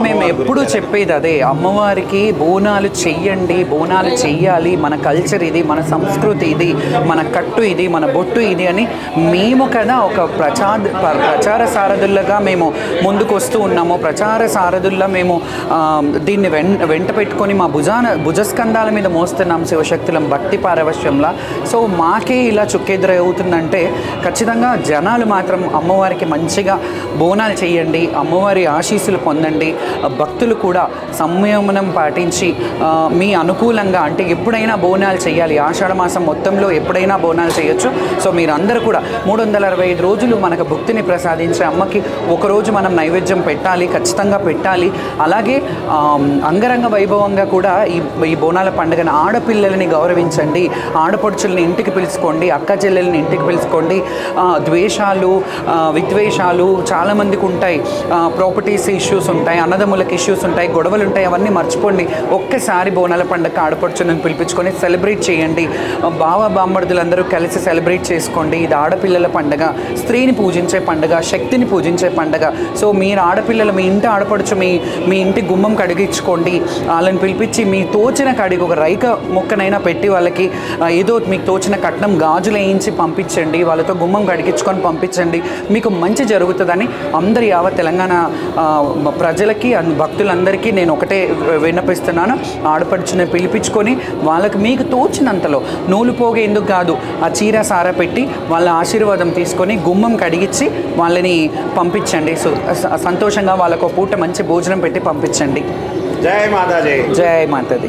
మేము ఎప్పుడు చెప్పేది అదే, అమ్మవారికి బోనాలు చెయ్యండి, బోనాలు చెయ్యాలి, మన కల్చర్ ఇది, మన సంస్కృతి ఇది, మన కట్టు ఇది, మన బొట్టు ఇది అని మేము కదా ఒక ప్రచార సారథులుగా మేము ముందుకు వస్తూ ఉన్నాము. ప్రచార సారథుల్లో మేము దీన్ని వెంట పెట్టుకొని మా భుజస్కంధాల మీద మోస్తున్నాం శివశక్తులం భక్తి పారవశ్యంలా. సో మాకే ఇలా చుక్కెదురవుతుందంటే ఖచ్చితంగా జనాలు మాత్రం అమ్మవారికి మంచిగా బోనాలు చెయ్యండి, అమ్మవారి ఆశీస్సులు పొందండి. భక్తులు కూడా సంయమనం పాటించి మీ అనుకూలంగా అంటే ఎప్పుడైనా బోనాలు చేయాలి, ఆషాఢ మాసం మొత్తంలో ఎప్పుడైనా బోనాలు చేయొచ్చు. సో మీరందరూ కూడా 365 రోజులు మనకు భక్తిని ప్రసాదించే అమ్మకి ఒకరోజు మనం నైవేద్యం పెట్టాలి, ఖచ్చితంగా పెట్టాలి. అలాగే అంగరంగ వైభవంగా కూడా ఈ బోనాల పండుగను ఆడపిల్లలని గౌరవించండి, ఆడపడుచుల్ని ఇంటికి పిలుచుకోండి, అక్క చెల్లెల్ని ఇంటికి పిలుచుకోండి. ద్వేషాలు విద్వేషాలు చాలామందికి ఉంటాయి, ప్రాపర్టీస్ ఇష్యూస్ ఉంటాయి, అన్నదమ్ములకు ఇష్యూస్ ఉంటాయి, గొడవలు ఉంటాయి, అవన్నీ మర్చిపోండి. ఒక్కసారి బోనాల పండుగ ఆడపడుచుని పిలిపించుకొని సెలబ్రేట్ చేయండి. బామర్దులందరూ కలిసి సెలబ్రేట్ చేసుకోండి. ఇది ఆడపిల్లల పండుగ, స్త్రీని పూజించే పండుగ, శక్తిని పూజించే పండుగ. సో మీరు ఆడపిల్లలు మీ ఇంటి ఆడపడుచు మీ ఇంటి గుమ్మం కడిగించుకోండి, వాళ్ళని పిలిపించి మీ తోచిన కడిగి ఒక రైక మొక్కనైనా పెట్టి వాళ్ళకి ఏదో మీకు తోచిన కట్నం గాజులు వేయించి పంపించండి, వాళ్ళతో గుమ్మం కడిగించుకొని పంపించండి. మీకు మంచి జరుగుతుందని అందరి యావత్ తెలంగాణ ప్రజలకి భక్తులందరికీ నేను ఒకటే విన్నపిస్తున్నాను. ఆడపడుచుని పిలిపించుకొని వాళ్ళకి మీకు తోచినంతలో నూలు పోగే ఎందుకు కాదు, ఆ చీర సార పెట్టి వాళ్ళ ఆశీర్వాదం తీసుకొని గుమ్మం కడిగించి వాళ్ళని పంపించండి. సో సంతోషంగా వాళ్ళకు పూట మంచి భోజనం పెట్టి పంపించండి. జై మాతాజీ. జై మాతాది.